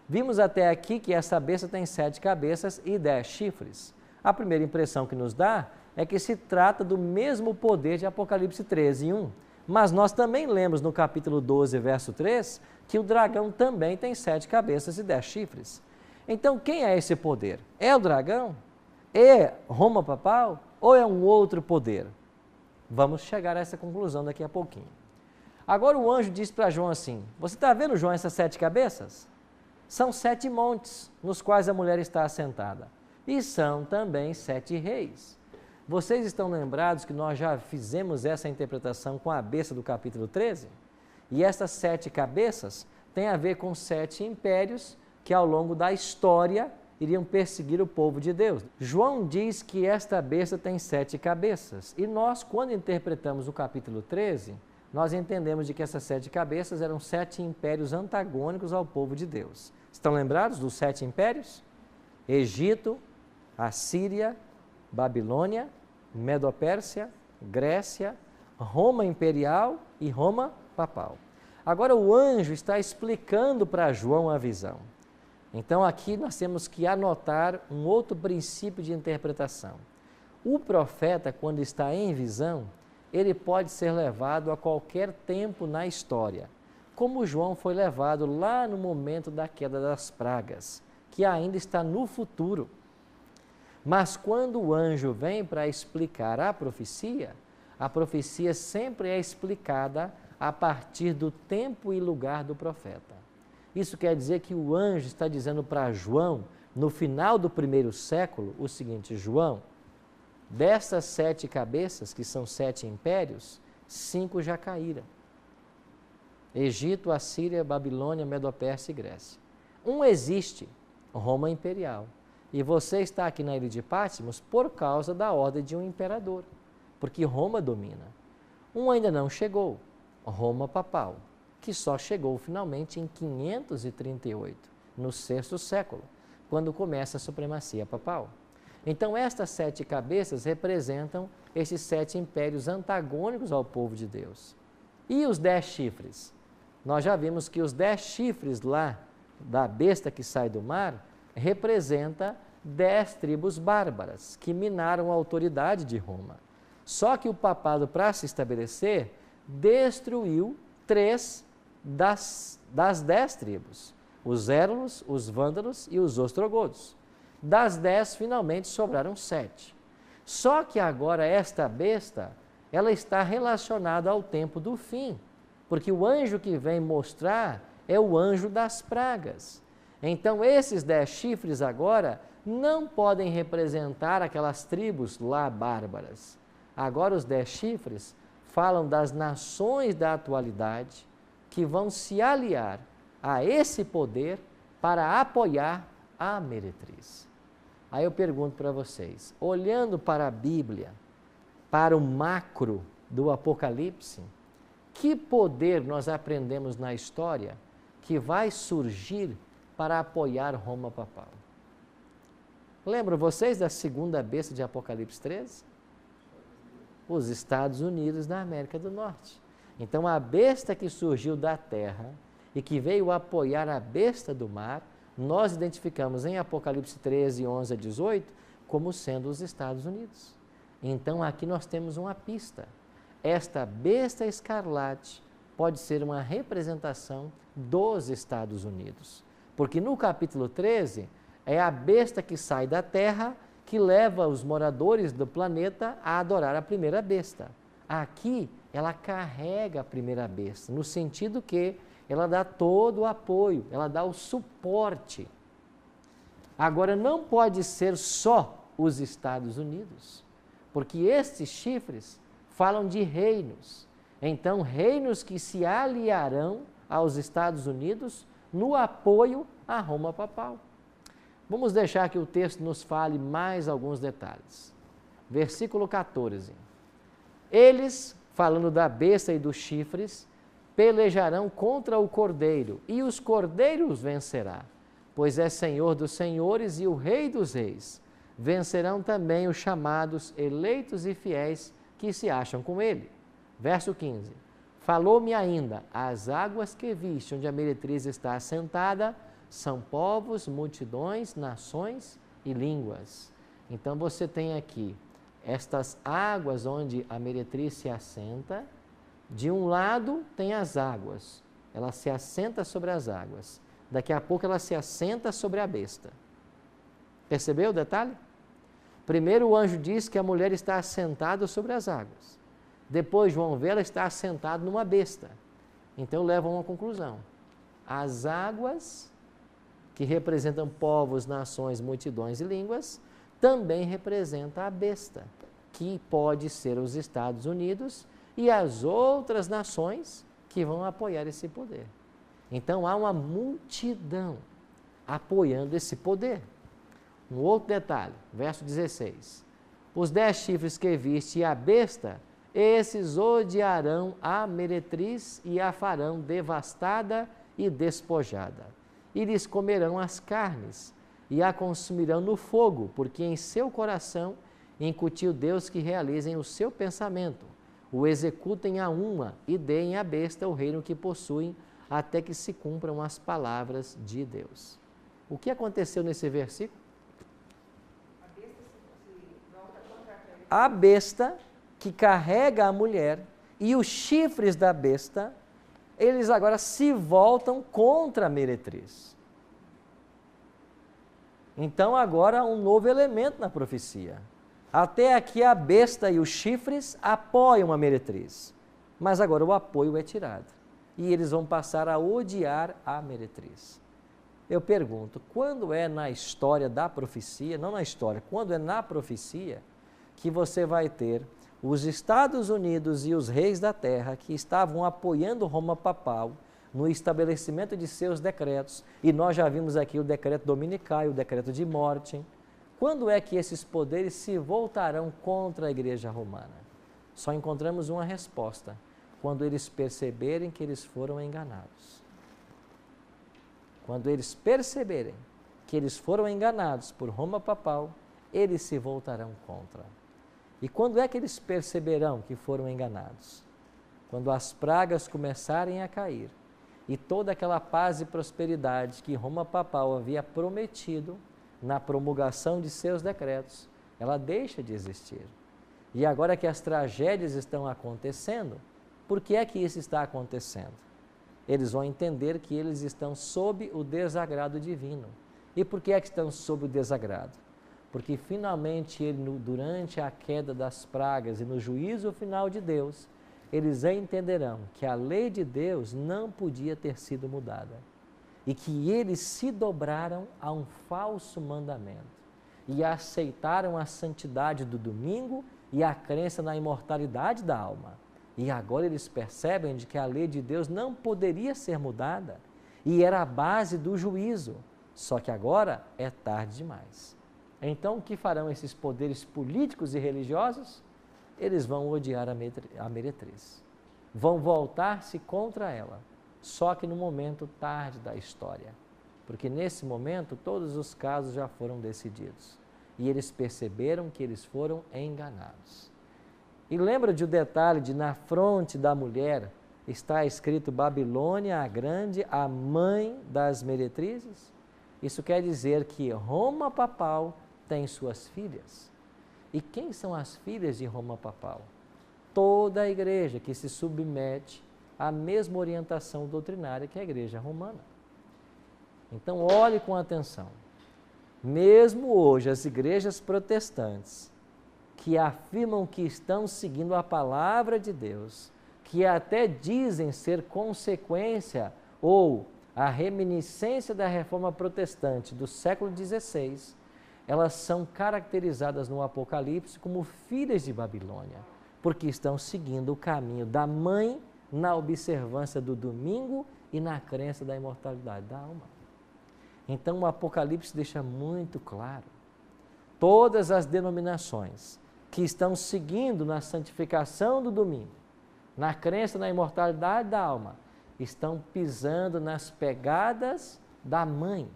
Vimos até aqui que essa besta tem 7 cabeças e 10 chifres. A primeira impressão que nos dá é que se trata do mesmo poder de Apocalipse 13:1. Mas nós também lemos no capítulo 12, verso 3, que o dragão também tem 7 cabeças e 10 chifres. Então, quem é esse poder? É o dragão? É Roma papal? Ou é um outro poder? Vamos chegar a essa conclusão daqui a pouquinho. Agora o anjo diz para João assim, você está vendo, João, essas 7 cabeças? São 7 montes nos quais a mulher está assentada. E são também 7 reis. Vocês estão lembrados que nós já fizemos essa interpretação com a besta do capítulo 13? E essas 7 cabeças têm a ver com 7 impérios que ao longo da história iriam perseguir o povo de Deus. João diz que esta besta tem 7 cabeças. E nós, quando interpretamos o capítulo 13, nós entendemos de que essas 7 cabeças eram 7 impérios antagônicos ao povo de Deus. Estão lembrados dos 7 impérios? Egito, Assíria, Babilônia, Medo-Pérsia, Grécia, Roma imperial e Roma papal. Agora o anjo está explicando para João a visão. Então aqui nós temos que anotar um outro princípio de interpretação. O profeta, quando está em visão, ele pode ser levado a qualquer tempo na história, como João foi levado lá no momento da queda das pragas, que ainda está no futuro. Mas quando o anjo vem para explicar a profecia sempre é explicada a partir do tempo e lugar do profeta. Isso quer dizer que o anjo está dizendo para João, no final do 1º século, o seguinte: João, dessas 7 cabeças, que são 7 impérios, 5 já caíram. Egito, Assíria, Babilônia, Medo-Pérsia e Grécia. Um existe, Roma imperial. E você está aqui na ilha de Patmos por causa da ordem de um imperador, porque Roma domina. Um ainda não chegou, Roma papal, que só chegou finalmente em 538, no 6º século, quando começa a supremacia papal. Então estas 7 cabeças representam esses 7 impérios antagônicos ao povo de Deus. E os 10 chifres? Nós já vimos que os 10 chifres lá, da besta que sai do mar, representa 10 tribos bárbaras que minaram a autoridade de Roma. Só que o papado, para se estabelecer, destruiu 3 das 10 tribos, os érulos, os vândalos e os ostrogodos. Das 10, finalmente sobraram 7. Só que agora esta besta, ela está relacionada ao tempo do fim, porque o anjo que vem mostrar é o anjo das pragas. Então, esses 10 chifres agora não podem representar aquelas tribos lá bárbaras. Agora, os 10 chifres falam das nações da atualidade que vão se aliar a esse poder para apoiar a meretriz. Aí eu pergunto para vocês, olhando para a Bíblia, para o macro do Apocalipse, que poder nós aprendemos na história que vai surgir para apoiar Roma papal? Lembram vocês da segunda besta de Apocalipse 13? Os Estados Unidos da América do Norte. Então a besta que surgiu da terra e que veio apoiar a besta do mar, nós identificamos em Apocalipse 13, 11 a 18, como sendo os Estados Unidos. Então aqui nós temos uma pista. Esta besta escarlate pode ser uma representação dos Estados Unidos. Porque no capítulo 13, é a besta que sai da terra que leva os moradores do planeta a adorar a primeira besta. Aqui, ela carrega a primeira besta, no sentido que ela dá todo o apoio, ela dá o suporte. Agora, não pode ser só os Estados Unidos, porque estes chifres falam de reinos. Então, reinos que se aliarão aos Estados Unidos no apoio a Roma papal. Vamos deixar que o texto nos fale mais alguns detalhes. Versículo 14. Eles, falando da besta e dos chifres, pelejarão contra o cordeiro, e os cordeiros vencerá, pois é Senhor dos senhores e o Rei dos reis. vencerão também os chamados eleitos e fiéis que se acham com ele. Verso 15. Falou-me ainda, as águas que viste, onde a meretriz está assentada, são povos, multidões, nações e línguas. Então você tem aqui estas águas onde a meretriz se assenta. De um lado tem as águas, ela se assenta sobre as águas. Daqui a pouco ela se assenta sobre a besta. Percebeu o detalhe? Primeiro o anjo diz que a mulher está assentada sobre as águas. Depois João vê ela está assentada numa besta. Então leva a uma conclusão. As águas, que representam povos, nações, multidões e línguas, também representam a besta, que pode ser os Estados Unidos e as outras nações que vão apoiar esse poder. Então há uma multidão apoiando esse poder. Um outro detalhe, verso 16. Os 10 chifres que viste e a besta, esses odiarão a meretriz e a farão devastada e despojada. E lhes comerão as carnes e a consumirão no fogo, porque em seu coração incutiu Deus que realizem o seu pensamento, o executem a uma e deem à besta o reino que possuem, até que se cumpram as palavras de Deus. O que aconteceu nesse versículo? A besta que carrega a mulher e os chifres da besta, eles agora se voltam contra a meretriz. Então agora há um novo elemento na profecia. Até aqui a besta e os chifres apoiam a meretriz, mas agora o apoio é tirado e eles vão passar a odiar a meretriz. Eu pergunto, quando é na história da profecia, não na história, quando é na profecia, que você vai ter os Estados Unidos e os reis da terra que estavam apoiando Roma papal no estabelecimento de seus decretos, e nós já vimos aqui o decreto dominical, o decreto de morte. Quando é que esses poderes se voltarão contra a igreja romana? Só encontramos uma resposta, quando eles perceberem que eles foram enganados. Quando eles perceberem que eles foram enganados por Roma papal, eles se voltarão contra. E quando é que eles perceberão que foram enganados? Quando as pragas começarem a cair e toda aquela paz e prosperidade que Roma papal havia prometido na promulgação de seus decretos, ela deixa de existir. E agora que as tragédias estão acontecendo, por que é que isso está acontecendo? Eles vão entender que eles estão sob o desagrado divino. E por que é que estão sob o desagrado? Porque finalmente, durante a queda das pragas e no juízo final de Deus, eles entenderão que a lei de Deus não podia ter sido mudada e que eles se dobraram a um falso mandamento e aceitaram a santidade do domingo e a crença na imortalidade da alma. E agora eles percebem de que a lei de Deus não poderia ser mudada e era a base do juízo, só que agora é tarde demais. Então, o que farão esses poderes políticos e religiosos? Eles vão odiar a meretriz. Vão voltar-se contra ela, só que no momento tarde da história. Porque nesse momento, todos os casos já foram decididos. E eles perceberam que eles foram enganados. E lembra de um detalhe de na fronte da mulher está escrito Babilônia a Grande, a mãe das meretrizes? Isso quer dizer que Roma papal tem suas filhas. E quem são as filhas de Roma papal? Toda a igreja que se submete à mesma orientação doutrinária que a igreja romana. Então olhe com atenção. Mesmo hoje as igrejas protestantes que afirmam que estão seguindo a palavra de Deus, que até dizem ser consequência ou a reminiscência da reforma protestante do século XVI, elas são caracterizadas no Apocalipse como filhas de Babilônia, porque estão seguindo o caminho da mãe na observância do domingo e na crença da imortalidade da alma. Então o Apocalipse deixa muito claro, todas as denominações que estão seguindo na santificação do domingo, na crença na imortalidade da alma, estão pisando nas pegadas da mãe,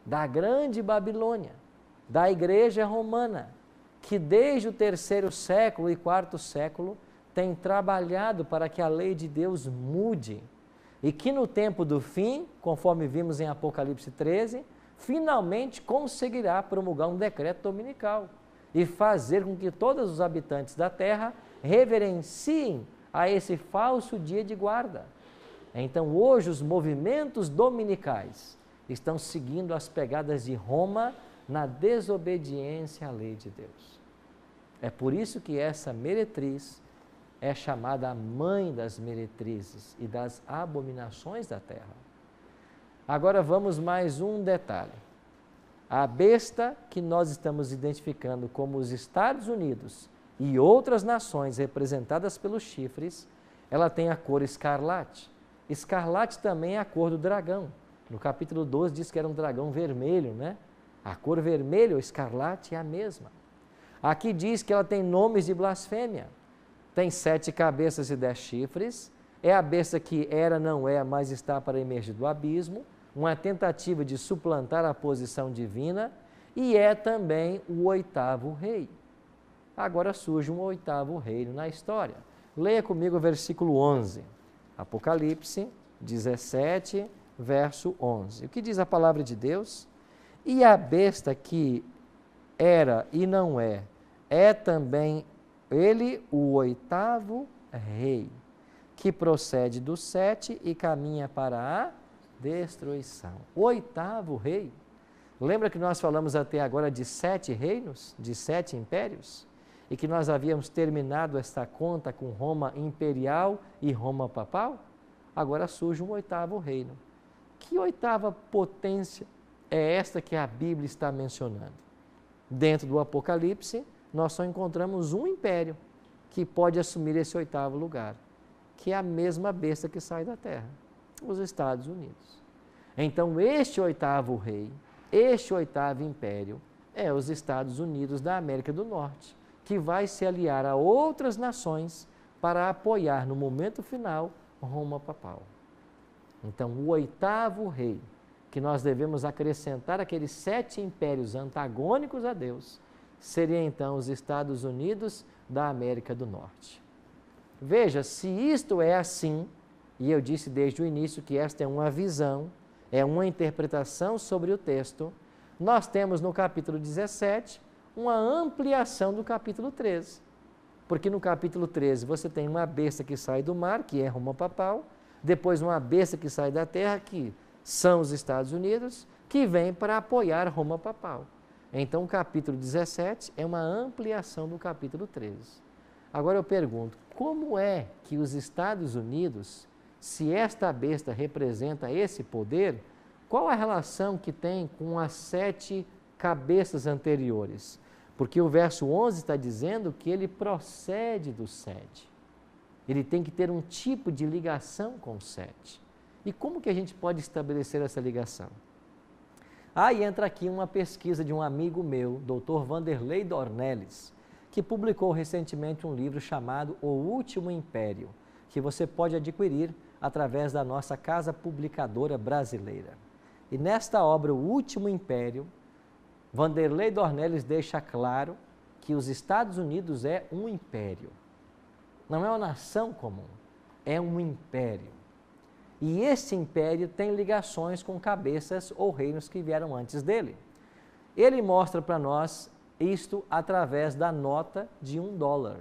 da grande Babilônia. da Igreja Romana, que desde o 3º século e 4º século tem trabalhado para que a lei de Deus mude e que no tempo do fim, conforme vimos em Apocalipse 13, finalmente conseguirá promulgar um decreto dominical e fazer com que todos os habitantes da terra reverenciem a esse falso dia de guarda. Então, hoje, os movimentos dominicais estão seguindo as pegadas de Roma na desobediência à lei de Deus. É por isso que essa meretriz é chamada a mãe das meretrizes e das abominações da terra. Agora vamos mais um detalhe. A besta que nós estamos identificando como os Estados Unidos e outras nações representadas pelos chifres, ela tem a cor escarlate. Escarlate também é a cor do dragão. No capítulo 12 diz que era um dragão vermelho, né? A cor vermelho ou escarlate é a mesma. Aqui diz que ela tem nomes de blasfêmia. Tem 7 cabeças e 10 chifres. É a besta que era, não é, mas está para emergir do abismo. Uma tentativa de suplantar a posição divina. E é também o 8º rei. Agora surge um 8º reino na história. Leia comigo o versículo 11. Apocalipse 17, verso 11. O que diz a palavra de Deus? E a besta que era e não é, é também ele o 8º rei, que procede do 7 e caminha para a destruição. 8º rei. Lembra que nós falamos até agora de 7 reinos, de 7 impérios? E que nós havíamos terminado esta conta com Roma imperial e Roma papal? Agora surge um 8º reino. Que 8ª potência é esta que a Bíblia está mencionando? Dentro do Apocalipse, nós só encontramos um império que pode assumir esse 8º lugar, que é a mesma besta que sai da terra, os Estados Unidos. Então, este 8º rei, este 8º império, é os Estados Unidos da América do Norte, que vai se aliar a outras nações para apoiar, no momento final, Roma papal. Então, o 8º rei, que nós devemos acrescentar aqueles 7 impérios antagônicos a Deus, seria então os Estados Unidos da América do Norte. Veja, se isto é assim, e eu disse desde o início que esta é uma visão, é uma interpretação sobre o texto, nós temos no capítulo 17 uma ampliação do capítulo 13. Porque no capítulo 13 você tem uma besta que sai do mar, que é Roma papal, depois uma besta que sai da terra, que são os Estados Unidos, que vem para apoiar Roma papal. Então o capítulo 17 é uma ampliação do capítulo 13. Agora eu pergunto, como é que os Estados Unidos, se esta besta representa esse poder, qual a relação que tem com as 7 cabeças anteriores? Porque o verso 11 está dizendo que ele procede do 7. Ele tem que ter um tipo de ligação com o 7. E como que a gente pode estabelecer essa ligação? Aí entra aqui uma pesquisa de um amigo meu, Dr. Vanderlei Dornelles, que publicou recentemente um livro chamado O Último Império, que você pode adquirir através da nossa casa publicadora brasileira. E nesta obra, O Último Império, Vanderlei Dornelles deixa claro que os Estados Unidos é um império. Não é uma nação comum, é um império. E esse império tem ligações com cabeças ou reinos que vieram antes dele. Ele mostra para nós isto através da nota de $1.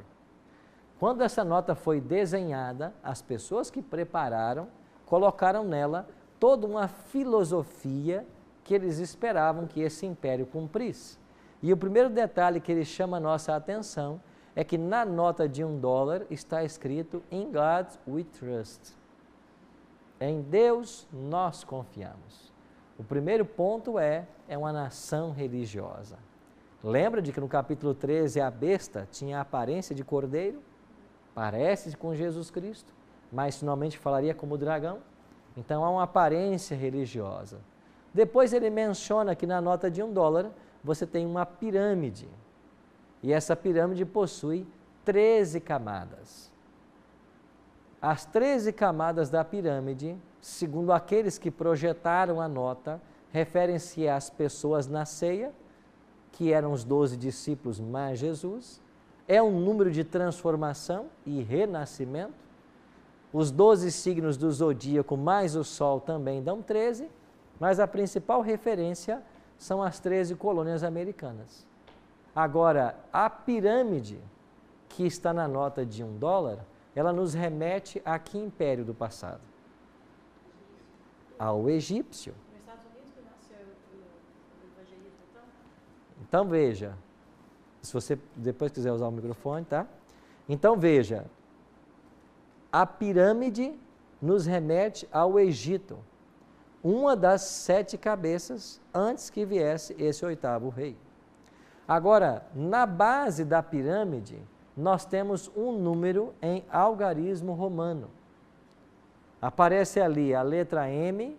Quando essa nota foi desenhada, as pessoas que prepararam colocaram nela toda uma filosofia que eles esperavam que esse império cumprisse. E o primeiro detalhe que ele chama a nossa atenção é que na nota de $1 está escrito "In God we trust". Em Deus nós confiamos. O primeiro ponto é uma nação religiosa. Lembra de que no capítulo 13 a besta tinha a aparência de cordeiro? Parece com Jesus Cristo, mas finalmente falaria como dragão. Então há uma aparência religiosa. Depois ele menciona que na nota de $1 você tem uma pirâmide. E essa pirâmide possui 13 camadas. As 13 camadas da pirâmide, segundo aqueles que projetaram a nota, referem-se às pessoas na ceia, que eram os 12 discípulos mais Jesus, é um número de transformação e renascimento. Os 12 signos do zodíaco mais o Sol também dão 13, mas a principal referência são as 13 colônias americanas. Agora, a pirâmide que está na nota de $1, ela nos remete a que império do passado? Ao egípcio. Nos Estados Unidos que nasceu o evangelismo, então? Então veja, se você depois quiser usar o microfone, tá? Então veja, a pirâmide nos remete ao Egito, uma das 7 cabeças antes que viesse esse 8º rei. Agora, na base da pirâmide, nós temos um número em algarismo romano. Aparece ali a letra M,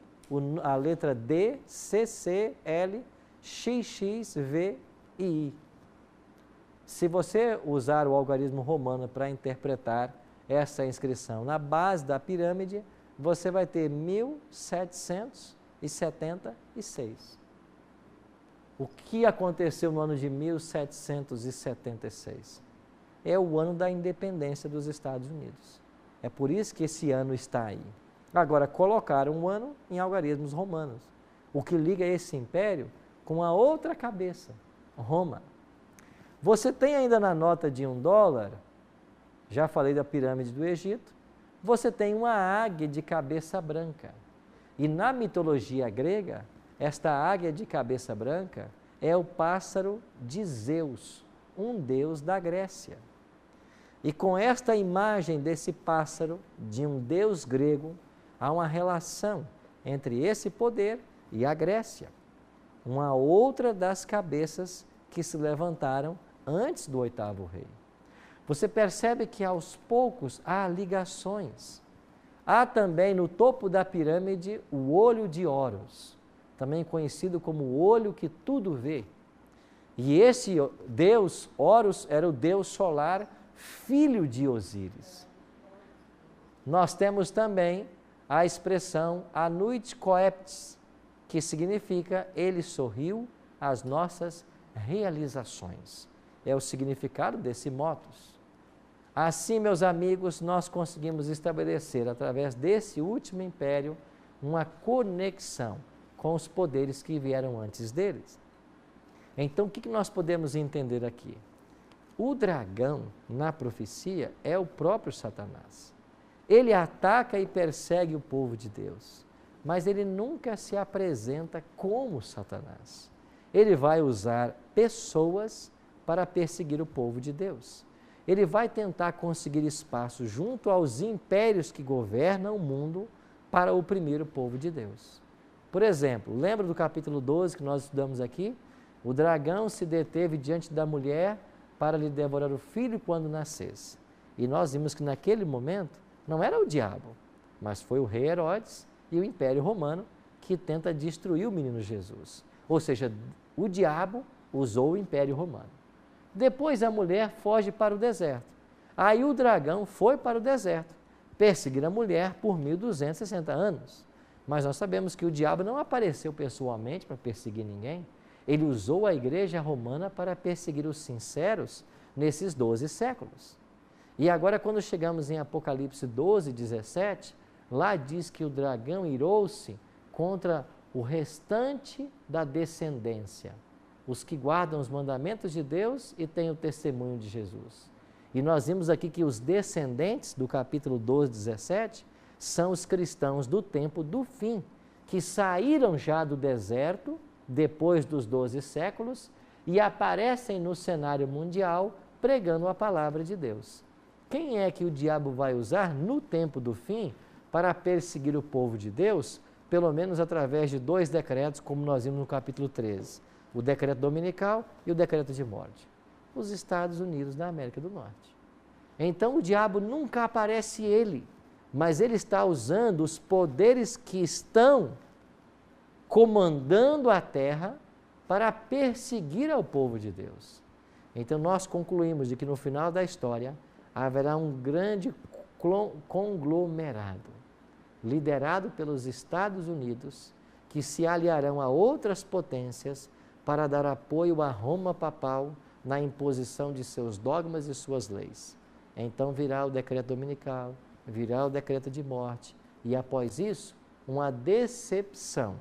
a letra D, C, C, L, X, X, V e I. Se você usar o algarismo romano para interpretar essa inscrição na base da pirâmide, você vai ter 1776. O que aconteceu no ano de 1776? É o ano da independência dos Estados Unidos. É por isso que esse ano está aí. Agora, colocaram um ano em algarismos romanos, o que liga esse império com a outra cabeça, Roma. Você tem ainda na nota de $1, já falei da pirâmide do Egito, você tem uma águia de cabeça branca. E na mitologia grega, esta águia de cabeça branca é o pássaro de Zeus, um deus da Grécia. E com esta imagem desse pássaro, de um deus grego, há uma relação entre esse poder e a Grécia, uma outra das cabeças que se levantaram antes do 8º rei. Você percebe que aos poucos há ligações. Há também no topo da pirâmide o olho de Horus, também conhecido como o olho que tudo vê. E esse deus, Horus, era o deus solar, filho de Osíris. Nós temos também a expressão Anuit Coeptis, que significa ele sorriu às nossas realizações. É o significado desse motus. Assim, meus amigos, nós conseguimos estabelecer, através desse último império, uma conexão com os poderes que vieram antes deles. Então, o que nós podemos entender aqui? O dragão, na profecia, é o próprio Satanás. Ele ataca e persegue o povo de Deus, mas ele nunca se apresenta como Satanás. Ele vai usar pessoas para perseguir o povo de Deus. Ele vai tentar conseguir espaço junto aos impérios que governam o mundo para oprimir o povo de Deus. Por exemplo, lembra do capítulo 12 que nós estudamos aqui? O dragão se deteve diante da mulher para lhe devorar o filho quando nascesse. E nós vimos que naquele momento não era o diabo, mas foi o rei Herodes e o Império Romano que tenta destruir o menino Jesus. Ou seja, o diabo usou o Império Romano. Depois a mulher foge para o deserto. Aí o dragão foi para o deserto, perseguir a mulher por 1260 anos. Mas nós sabemos que o diabo não apareceu pessoalmente para perseguir ninguém. Ele usou a igreja romana para perseguir os sinceros nesses 12 séculos. E agora, quando chegamos em Apocalipse 12, 17, lá diz que o dragão irou-se contra o restante da descendência, os que guardam os mandamentos de Deus e têm o testemunho de Jesus. E nós vimos aqui que os descendentes do capítulo 12, 17, são os cristãos do tempo do fim, que saíram já do deserto, depois dos 12 séculos, e aparecem no cenário mundial pregando a palavra de Deus. Quem é que o diabo vai usar no tempo do fim para perseguir o povo de Deus, pelo menos através de 2 decretos, como nós vimos no capítulo 13, o decreto dominical e o decreto de morte? Os Estados Unidos da América do Norte. Então o diabo nunca aparece ele, mas ele está usando os poderes que estão comandando a terra para perseguir ao povo de Deus. Então nós concluímos de que no final da história haverá um grande conglomerado, liderado pelos Estados Unidos, que se aliarão a outras potências para dar apoio à Roma papal na imposição de seus dogmas e suas leis. Então virá o decreto dominical, virá o decreto de morte, e após isso, uma decepção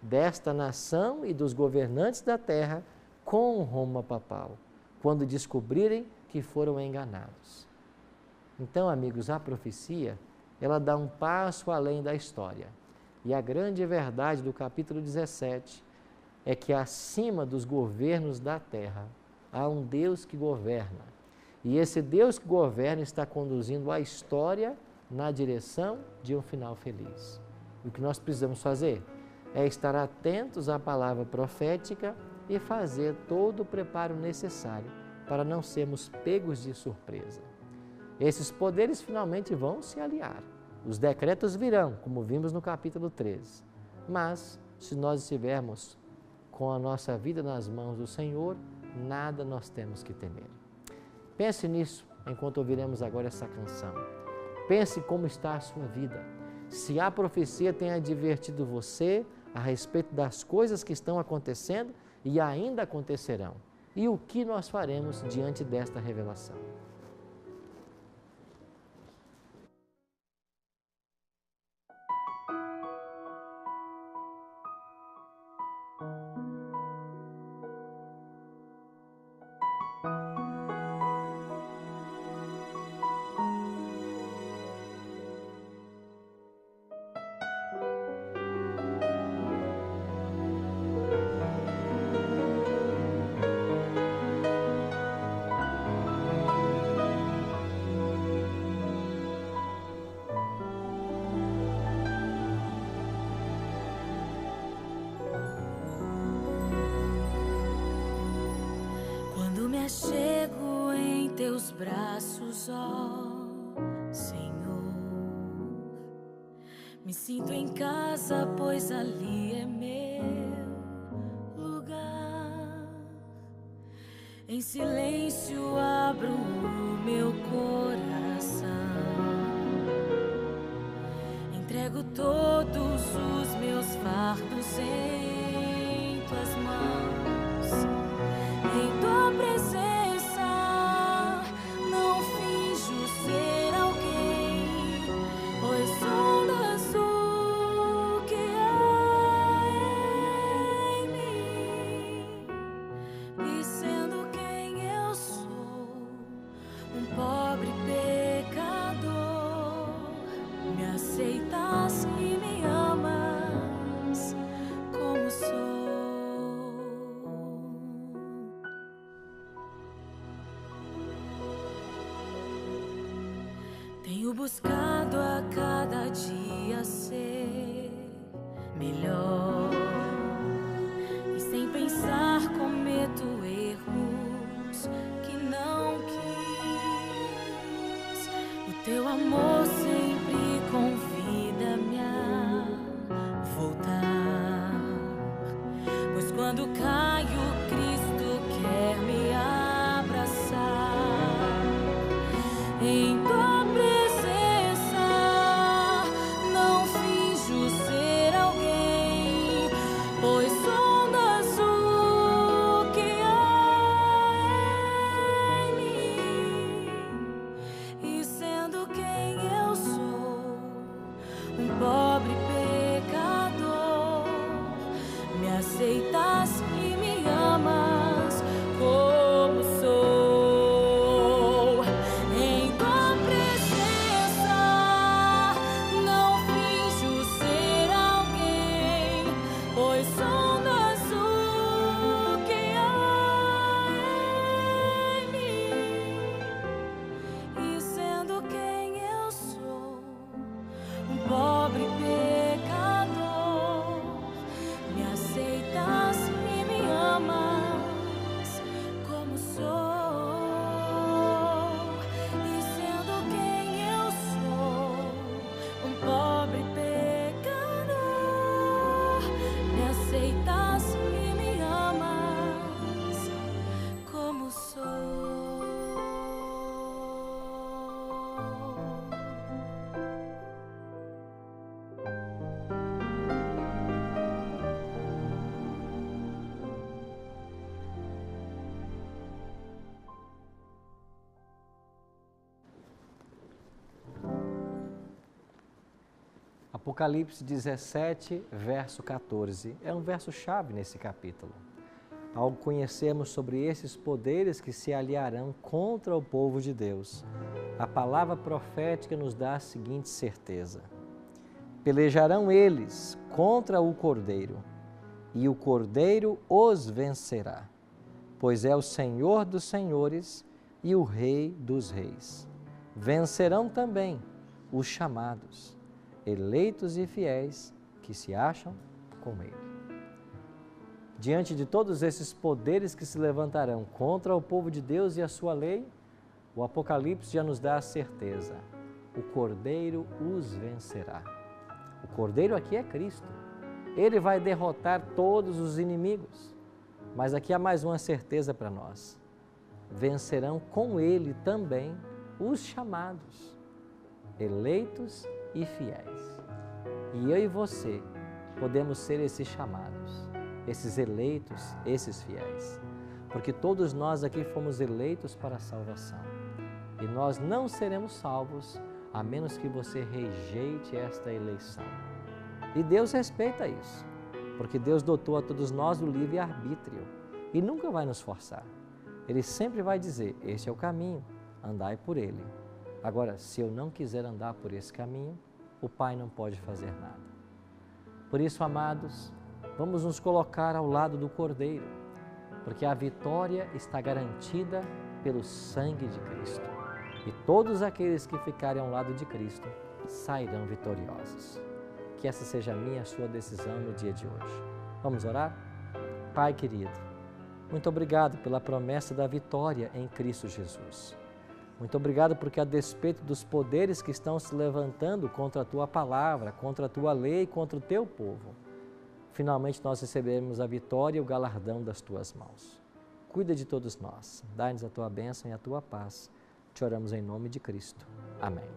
desta nação e dos governantes da terra com Roma papal, quando descobrirem que foram enganados. Então, amigos, a profecia, ela dá um passo além da história. E a grande verdade do capítulo 17 é que acima dos governos da terra há um Deus que governa. E esse Deus que governa está conduzindo a história na direção de um final feliz. O que nós precisamos fazer é estar atentos à palavra profética e fazer todo o preparo necessário para não sermos pegos de surpresa. Esses poderes finalmente vão se aliar. Os decretos virão, como vimos no capítulo 13. Mas, se nós estivermos com a nossa vida nas mãos do Senhor, nada nós temos que temer. Pense nisso enquanto ouviremos agora essa canção. Pense como está a sua vida. Se a profecia tem advertido você a respeito das coisas que estão acontecendo e ainda acontecerão. E o que nós faremos diante desta revelação? Chego em teus braços, ó Senhor. Me sinto em casa, pois ali é meu lugar. Em silêncio abro o meu coração. Entrego todos os meus fardos em tuas mãos. Em tua presença não finjo ser alguém, pois sondas o que há em mim. E sendo quem eu sou, um pobre pecador, me aceitas e me amas como sou. Tenho buscado a cada dia ser melhor, e sem pensar cometo erros que não quis. O teu amor sempre convida-me a voltar, pois quando caio, Cristo quer me abraçar. Em tua presença não finjo ser alguém, pois sondas o que há em mim. E sendo quem eu sou, um pobre pecador, me aceitas e me amas como sou. Em tua Apocalipse 17, verso 14, é um verso-chave nesse capítulo. Ao conhecermos sobre esses poderes que se aliarão contra o povo de Deus, a palavra profética nos dá a seguinte certeza: pelejarão eles contra o Cordeiro, e o Cordeiro os vencerá, pois é o Senhor dos senhores e o Rei dos reis. Vencerão também os chamados, eleitos e fiéis que se acham com Ele. Diante de todos esses poderes que se levantarão contra o povo de Deus e a sua lei, o Apocalipse já nos dá a certeza: o Cordeiro os vencerá. O Cordeiro aqui é Cristo. Ele vai derrotar todos os inimigos. Mas aqui há mais uma certeza para nós: vencerão com Ele também os chamados, eleitos e fiéis. E eu e você podemos ser esses chamados, esses eleitos, esses fiéis. Porque todos nós aqui fomos eleitos para a salvação. E nós não seremos salvos a menos que você rejeite esta eleição. E Deus respeita isso, porque Deus dotou a todos nós o livre-arbítrio e nunca vai nos forçar. Ele sempre vai dizer: este é o caminho, andai por ele. Agora, se eu não quiser andar por esse caminho, o Pai não pode fazer nada. Por isso, amados, vamos nos colocar ao lado do Cordeiro, porque a vitória está garantida pelo sangue de Cristo. E todos aqueles que ficarem ao lado de Cristo sairão vitoriosos. Que essa seja a minha e a sua decisão no dia de hoje. Vamos orar? Pai querido, muito obrigado pela promessa da vitória em Cristo Jesus. Muito obrigado porque, a despeito dos poderes que estão se levantando contra a Tua palavra, contra a Tua lei, contra o Teu povo, finalmente nós recebemos a vitória e o galardão das Tuas mãos. Cuida de todos nós, dá-nos a Tua bênção e a Tua paz. Te oramos em nome de Cristo. Amém.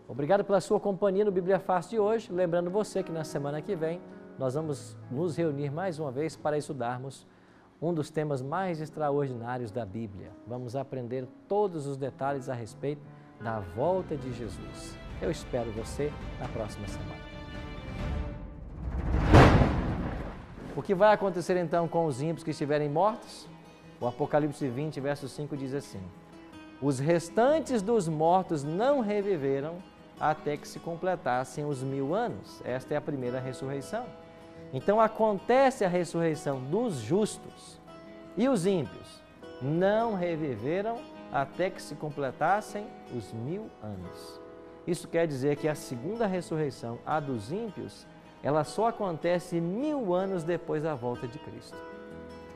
Obrigado pela sua companhia no Bíblia Fácil de hoje. Lembrando você que na semana que vem nós vamos nos reunir mais uma vez para estudarmos um dos temas mais extraordinários da Bíblia. Vamos aprender todos os detalhes a respeito da volta de Jesus. Eu espero você na próxima semana. O que vai acontecer então com os ímpios que estiverem mortos? O Apocalipse 20, verso 5 diz assim: os restantes dos mortos não reviveram até que se completassem os 1000 anos. Esta é a primeira ressurreição. Então acontece a ressurreição dos justos, e os ímpios não reviveram até que se completassem os 1000 anos. Isso quer dizer que a segunda ressurreição, a dos ímpios, ela só acontece 1000 anos depois da volta de Cristo.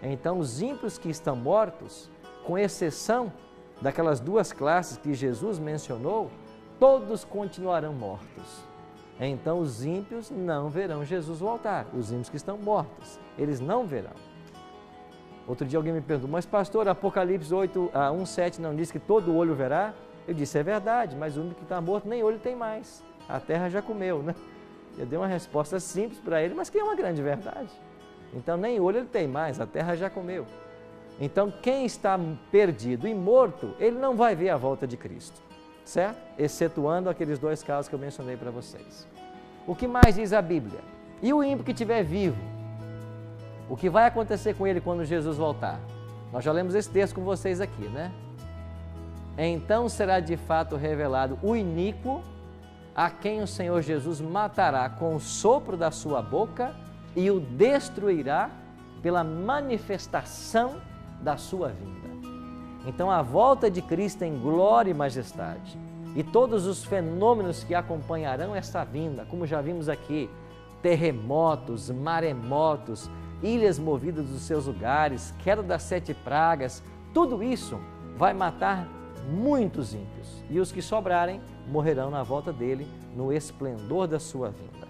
Então os ímpios que estão mortos, com exceção daquelas duas classes que Jesus mencionou, todos continuarão mortos. Então os ímpios não verão Jesus voltar. Os ímpios que estão mortos, eles não verão. Outro dia alguém me perguntou: mas pastor, Apocalipse 1:7 não diz que todo olho verá? Eu disse: é verdade, mas o ímpio que está morto nem olho tem mais. A terra já comeu, né? Eu dei uma resposta simples para ele, mas que é uma grande verdade. Então nem olho ele tem mais, a terra já comeu. Então quem está perdido e morto, ele não vai ver a volta de Cristo, certo? Excetuando aqueles dois casos que eu mencionei para vocês. O que mais diz a Bíblia? E o ímpio que estiver vivo? O que vai acontecer com ele quando Jesus voltar? Nós já lemos esse texto com vocês aqui, né? Então será de fato revelado o iníquo, a quem o Senhor Jesus matará com o sopro da sua boca e o destruirá pela manifestação da sua vinda. Então a volta de Cristo em glória e majestade e todos os fenômenos que acompanharão essa vinda, como já vimos aqui, terremotos, maremotos, ilhas movidas dos seus lugares, queda das 7 pragas, tudo isso vai matar muitos ímpios, e os que sobrarem morrerão na volta dele no esplendor da sua vinda.